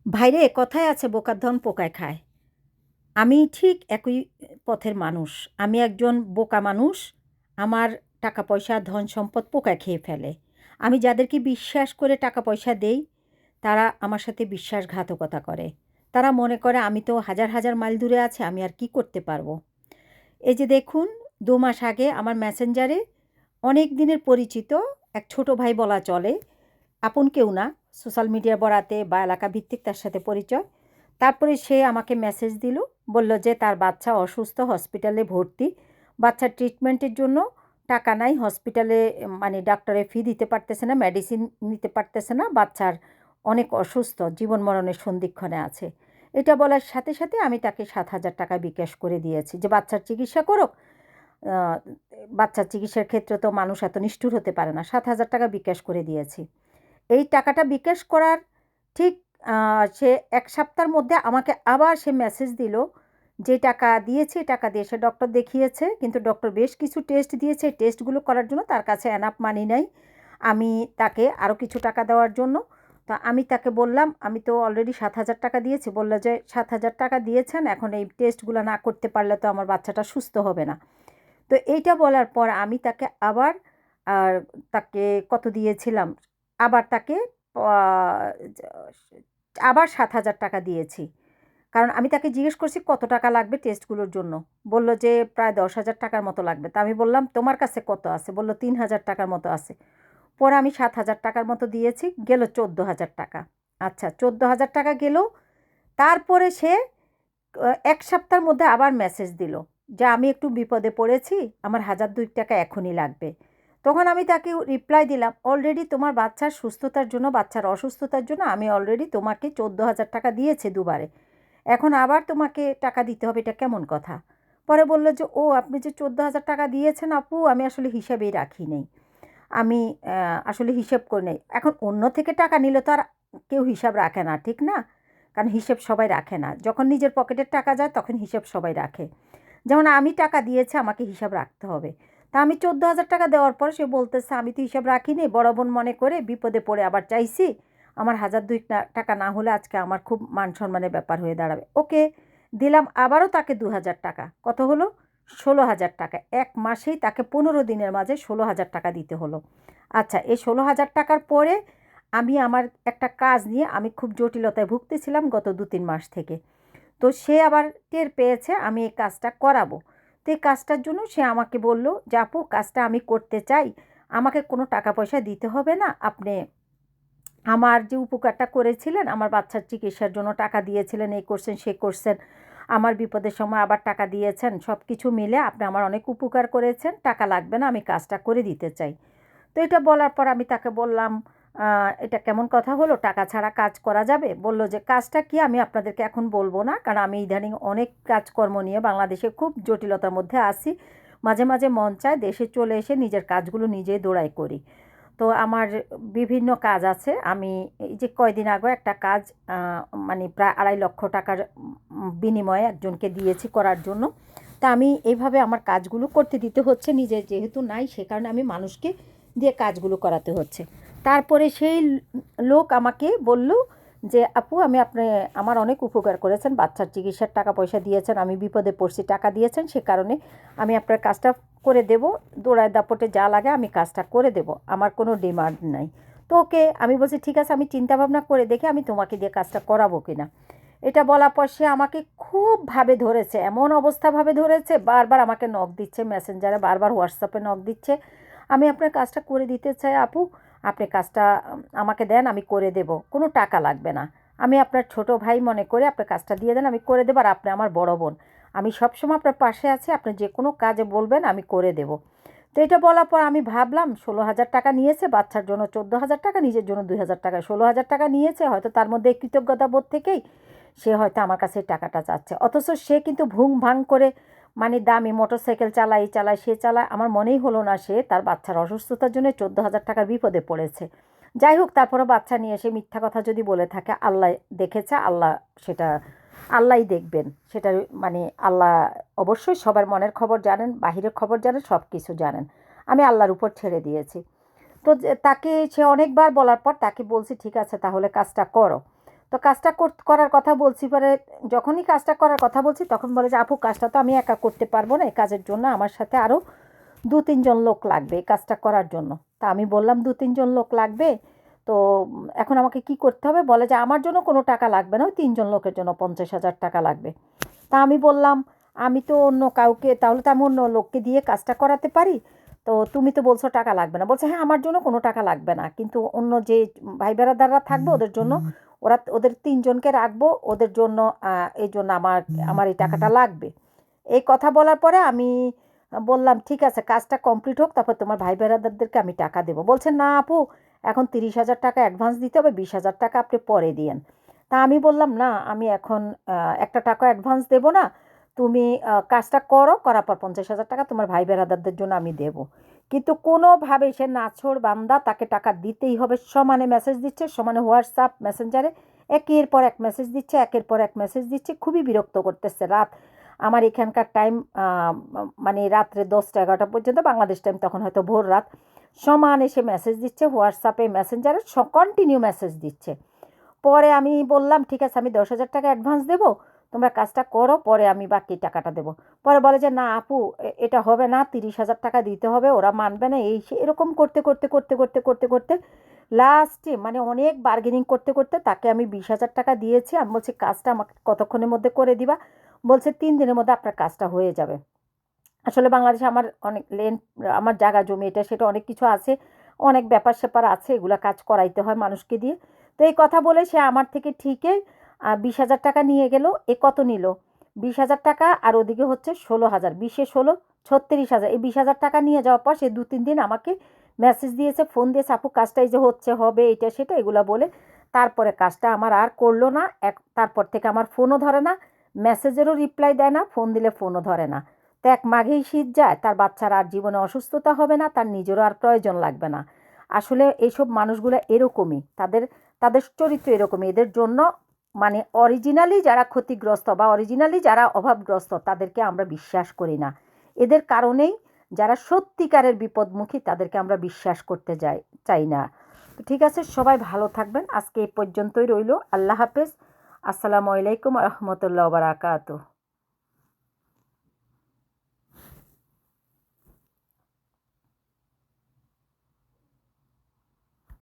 ভাইরে কথায় আছে বোকার ধন পোকায় খায়। আমি ঠিক একই পথের মানুষ। আমি একজন বোকা মানুষ। আমার টাকা পয়সা ধন সম্পদ পোকায় খেয়ে ফেলে। আমি যাদেরকে বিশ্বাস করে টাকা পয়সা দেই তারা আমার সাথে বিশ্বাসঘাতকতা করে। তারা মনে করে আমি তো হাজার হাজার মাইল দূরে আছি, আমি আর কি করতে পারবো। এই যে দেখুন, ২ মাস আগে আমার মেসেঞ্জারে অনেক দিনের পরিচিত এক ছোট ভাই বলা চলে, আপন কেউ না, সোশ্যাল মিডিয়া বরাতে বা এলাকা ভিত্তিক তার সাথে পরিচয়। তারপরে সে আমাকে মেসেজ দিল, বলল যে তার বাচ্চা অসুস্থ, হসপিটালে ভর্তি। বাচ্চার ট্রিটমেন্টের জন্য টাকা নাই, হসপিটালে মানে ডাক্তারে ফি দিতে পারতেছে না, মেডিসিন নিতে পারতেছে না, বাচ্চার অনেক অসুস্থ, জীবন মরণের সন্ধিক্ষণে আছে। এটা বলার সাথে সাথে আমি তাকে ৭,০০০ টাকা বিকাশ করে দিয়েছি যে বাচ্চার চিকিৎসা করুক। আহ, বাচ্চার চিকিৎসার ক্ষেত্রে তো মানুষ এত নিষ্ঠুর হতে পারে না, ৭,০০০ টাকা বিকাশ করে দিয়েছি। এই টাকাটা বিকাশ করার ঠিক সে ১ সপ্তাহের মধ্যে আমাকে আবার সে মেসেজ দিল, যে টাকা দিয়েছে টাকা দিয়ে সে ডক্টর দেখিয়েছে, কিন্তু ডক্টর বেশ কিছু টেস্ট দিয়েছে, টেস্টগুলো করার জন্য তার কাছে এনাফ মানি নাই। আমি তাকে আরও কিছু টাকা দেওয়ার জন্য, তো আমি তাকে বললাম আমি তো অলরেডি ৭,০০০ টাকা দিয়েছি। বলল যে ৭,০০০ টাকা দিয়েছেন, এখন এই টেস্টগুলো না করতে পারলে তো আমার বাচ্চাটা সুস্থ হবে না। তো এইটা বলার পর আমি তাকে আবার আর তাকে কত দিয়েছিলাম, আবার তাকে আ আবার ৭,০০০ টাকা দিয়েছি। কারণ আমি তাকে জিজ্ঞেস করছি কত টাকা লাগবে টেস্টগুলোর জন্য। বলল যে প্রায় ১০,০০০ টাকার মতো লাগবে। তা আমি বললাম তোমার কাছে কত আছে? বলল ৩,০০০ টাকার মতো আছে। পরে আমি ৭,০০০ টাকার মতো দিয়েছি, গেল ১৪,০০০ টাকা। আচ্ছা, ১৪,০০০ টাকা গেল। তারপরে সে ১ সপ্তাহের মধ্যে আবার মেসেজ দিল যে আমি একটু বিপদে পড়েছি, আমার ১,০০০-২ টাকা এখনই লাগবে। তখন আমি তাকে রিপ্লাই দিলাম, অলরেডি তোমার বাচ্চার সুস্থতার জন্য, বাচ্চার অসুস্থতার জন্য আমি অলরেডি তোমাকে ১৪,০০০ টাকা দিয়েছি দুবারে। এখন আবার তোমাকে টাকা দিতে হবে, এটা কেমন কথা? পরে বলল যে ও আপনি যে ১৪,০০০ টাকা দিয়েছেন আপু, আমি আসলে হিসাবেই রাখি নেই। আমি আসলে হিসেব করে নেই। এখন অন্য থেকে টাকা নিলে তো আর কেউ হিসাব রাখে না, ঠিক না? কারণ হিসেব সবাই রাখে না। যখন নিজের পকেটের টাকা যায় তখন হিসেব সবাই রাখে। যেমন আমি টাকা দিয়েছি, আমাকে হিসাব রাখতে হবে। তা আমি ১৪,০০০ টাকা দেওয়ার পর সে বলতেছে আমি তো হিসাব রাখিনি, বড় বোন মনে করে বিপদে পড়ে আবার চাইছি। আমার ১,০০০-২ টাকা না হলে আজকে আমার খুব মান সম্মানের ব্যাপার হয়ে দাঁড়াবে। ওকে, দিলাম আবারও তাকে ২,০০০ টাকা। কত হলো? ১৬,০০০ টাকা। ১ মাসেই তাকে ১৫ দিনের মাঝে ১৬,০০০ টাকা দিতে হলো। আচ্ছা, এই ১৬,০০০ টাকার পরে আমি আমার একটা কাজ নিয়ে আমি খুব জটিলতায় ভুগতেছিলাম গত ২-৩ মাস থেকে। তো সে আবার টের পেয়েছে আমি এই কাজটা করাবো। তো এই কাজটার জন্য সে আমাকে বলল যে আপু কাজটা আমি করতে চাই, আমাকে কোনো টাকা পয়সা দিতে হবে না, আপনি আমার যে উপকারটা করেছিলেন, আমার বাচ্চার চিকিৎসার জন্য টাকা দিয়েছিলেন, এই করছেন সে করছেন, আমার বিপদের সময় আবার টাকা দিয়েছেন, সব কিছু মিলে আপনি আমার অনেক উপকার করেছেন, টাকা লাগবে না, আমি কাজটা করে দিতে চাই। তো এটা বলার পর আমি তাকে বললাম, এটা কেমন কথা হলো? টাকা ছাড়া কাজ করা যাবে? বলল যে কাজটা কি আমি আপনাদেরকে এখন বলবো না, কারণ আমি ইদানিং অনেক কাজকর্ম নিয়ে বাংলাদেশে খুব জটিলতার মধ্যে আছি। মাঝে মাঝে মন চায় দেশে চলে এসে নিজের কাজগুলো নিজেই দৌড়াই করি। তো আমার বিভিন্ন কাজ আছে। আমি এই যে কয়দিন আগেও একটা কাজ মানে প্রায় ২,৫০,০০০ টাকার বিনিময়ে একজনকে দিয়েছি করার জন্য। তা আমি এইভাবে আমার কাজগুলো করতে দিতে হচ্ছে, নিজের যেহেতু নাই সে কারণে আমি মানুষকে দিয়ে কাজগুলো করাতে হচ্ছে। তারপরে সেই লোক আমাকে বলল যে আপু আমি আমার অনেক উপকার করেছেন, বাচ্চার চিকিৎসার টাকা পয়সা দিয়েছেন, আমি বিপদে পড়ছি, টাকা দিয়েছেন, সে কারণে আমি আপনার কাজটা করে দেব, দৌড়ায় দাপটে যা লাগে আমি কাজটা করে দেব, আমার কোনো ডিমান্ড নাই। তো ওকে, আমি বলছি ঠিক আছে, আমি চিন্তা ভাবনা করে দেখি আমি তোমাকে দিয়ে কাজটা করাবো কিনা। এটা বলার পর সে আমাকে খুব ভাবে ধরেছে, এমন অবস্থাভাবে ধরেছে, বারবার আমাকে নক দিচ্ছে মেসেঞ্জারে, বারবার হোয়াটসঅ্যাপে নক দিচ্ছে, আমি আপনার কাজটা করে দিতে চাই আপু, আপনি কাজটা আমাকে দেন, আমি করে দেব, কোনো টাকা লাগবে না, আমি আপনার ছোট ভাই মনে করে আপনার কাজটা দিয়ে দেন, আমি করে দেবো, আর আপনি আমার বড় বোন, আমি সবসময় আপনার পাশে আছি, আপনি যে কোনো কাজে বলবেন আমি করে দেব। তো এটা বলার পর আমি ভাবলাম ১৬,০০০ টাকা নিয়েছে, বাচ্চার জন্য ১৪,০০০ টাকা, নিজের জন্য ২,০০০ টাকা, ১৬,০০০ টাকা নিয়েছে, হয়তো তার মধ্যে কৃতজ্ঞতা বোধ থেকেই সে হয়তো আমার কাছে টাকাটা চাচ্ছে। অথচ সে কিন্তু ভুং ভাং করে মানে দামি মোটরসাইকেল চালায়, এই চালায়, সে চালায়, আমার মনেই হলো না সে তার বাচ্চার অসুস্থতার জন্য ১৪,০০০ টাকার বিপদে পড়েছে। যাই হোক, তারপরও বাচ্চা নিয়ে সে মিথ্যা কথা যদি বলে থাকে, আল্লাহ দেখেছে, আল্লাহ সেটা আল্লাহই দেখবেন সেটা, মানে আল্লাহ অবশ্যই সবার মনের খবর জানেন, বাহিরের খবর জানেন, সব কিছু জানেন। আমি আল্লাহর উপর ছেড়ে দিয়েছি। তো তাকে সে অনেকবার বলার পর তাকে বলছি ঠিক আছে তাহলে কাজটা করো। তো কাজটা করার কথা বলছি, পরে যখনই কাজটা করার কথা বলছি তখন বলে যে আপু কাজটা তো আমি একা করতে পারবো না, এই কাজের জন্য আমার সাথে আরও 2-3 জন লোক লাগবে এই কাজটা করার জন্য। তা আমি বললাম 2-3 জন লোক লাগবে, তো এখন আমাকে কি করতে হবে? বলে যে আমার জন্য কোনো টাকা লাগবে না, ওই 3 জন লোকের জন্য 50,000 টাকা লাগবে। তা আমি বললাম আমি তো অন্য কাউকে, তাহলে তো আমি অন্য লোককে দিয়ে কাজটা করাতে পারি, তো তুমি তো বলছো টাকা লাগবে না। বলছে হ্যাঁ আমার জন্য কোনো টাকা লাগবে না, কিন্তু অন্য যে ভাই বেড়াদাররা থাকবে ওদের জন্য, ওদের 3 জনকে রাখবো, ওদের জন্য এই জন্য আমার আমার এই টাকাটা লাগবে। এই কথা বলার পরে আমি বললাম ঠিক আছে কাজটা কমপ্লিট হোক, তারপর তোমার ভাই বেড়াদারদেরকে আমি টাকা দেবো। বলছে না আপু এখন 30,000 টাকা অ্যাডভান্স দিতে হবে, 20,000 টাকা আপনি পরে দিয়েন। তা আমি বললাম না আমি এখন একটা টাকা অ্যাডভান্স দেবো না, তুমি কাজটা করো, করার পর 50,000 টাকা তোমার ভাই বেড়াদারদের জন্য আমি দেবো। কিন্তু কোনোভাবেই সে নাছোড় বান্দা, তাকে টাকা দিতেই হবে। সমানে মেসেজ দিচ্ছে, সমানে হোয়াটসঅ্যাপ মেসেঞ্জারে একের পর এক মেসেজ দিচ্ছে, একের পর এক মেসেজ দিচ্ছে, খুবই বিরক্ত করতেছে। রাত আমার এখানকার টাইম মানে রাত্রে 10টা 11টা পর্যন্ত বাংলাদেশ টাইম, তখন হয়তো ভোর রাত, সমান এসে মেসেজ দিচ্ছে হোয়াটসঅ্যাপে মেসেঞ্জারে, কন্টিনিউ মেসেজ দিচ্ছে। পরে আমি বললাম ঠিক আছে আমি 10,000 টাকা অ্যাডভান্স দেবো, তোমরা কাজটা করো, পরে আমি বাকি টাকাটা দেবো। পরে বলে যে না আপু এটা হবে না, 30,000 টাকা দিতে হবে, ওরা মানবে না, এই সে এরকম করতে করতে করতে করতে করতে করতে লাস্টে মানে অনেক বার্গেনিং করতে করতে তাকে আমি 20,000 টাকা দিয়েছি। আমি বলছি কাজটা আমাকে কতক্ষণের মধ্যে করে দিবা? বলছে 3 দিনের মধ্যে আপনার কাজটা হয়ে যাবে। আসলে বাংলাদেশে আমার অনেক আমার জায়গা জমি এটা সেটা অনেক কিছু আছে, অনেক ব্যাপার স্যাপার আছে, এগুলা কাজ করাইতে হয় মানুষকে দিয়ে। তো এই কথা বলে সে আমার থেকে ঠিকই 20,000 টাকা নিয়ে গেল। এ কত নিল? 20,000 টাকা, আর ওদিকে হচ্ছে 16,000, 20-এ 16 36,000। এই 20,000 টাকা নিয়ে যাওয়ার পর সে 2-3 দিন আমাকে মেসেজ দিয়েছে, ফোন দিয়েছে, আপু কাজটা এই যে হচ্ছে, হবে, এটা সেটা এগুলা বলে। তারপরে কাজটা আমার আর করলো না। তারপর থেকে আমার ফোনও ধরে না, মেসেজেরও রিপ্লাই দেয় না, ফোন দিলে ফোনও ধরে না। তো এক মাঘেই শীত যায়, তার বাচ্চার আর জীবনে অসুস্থতা হবে না, তার নিজেরও আর প্রয়োজন লাগবে না। আসলে এইসব মানুষগুলো এরকমই, তাদের তাদের চরিত্র এরকমই। এদের জন্য মানে অরিজিনালি যারা ক্ষতিগ্রস্ত বা অরিজিনালি যারা অভাবগ্রস্ত তাদেরকে আমরা বিশ্বাস করি না। এদের কারণেই যারা সত্যিকারের বিপদমুখী তাদেরকে আমরা বিশ্বাস করতে চাই না। তো ঠিক আছে, সবাই ভালো থাকবেন, আজকে এই পর্যন্তই রইল। আল্লাহ হাফেজ। আসসালামু আলাইকুম রহমতুল্লাহ বারাকাতুহু।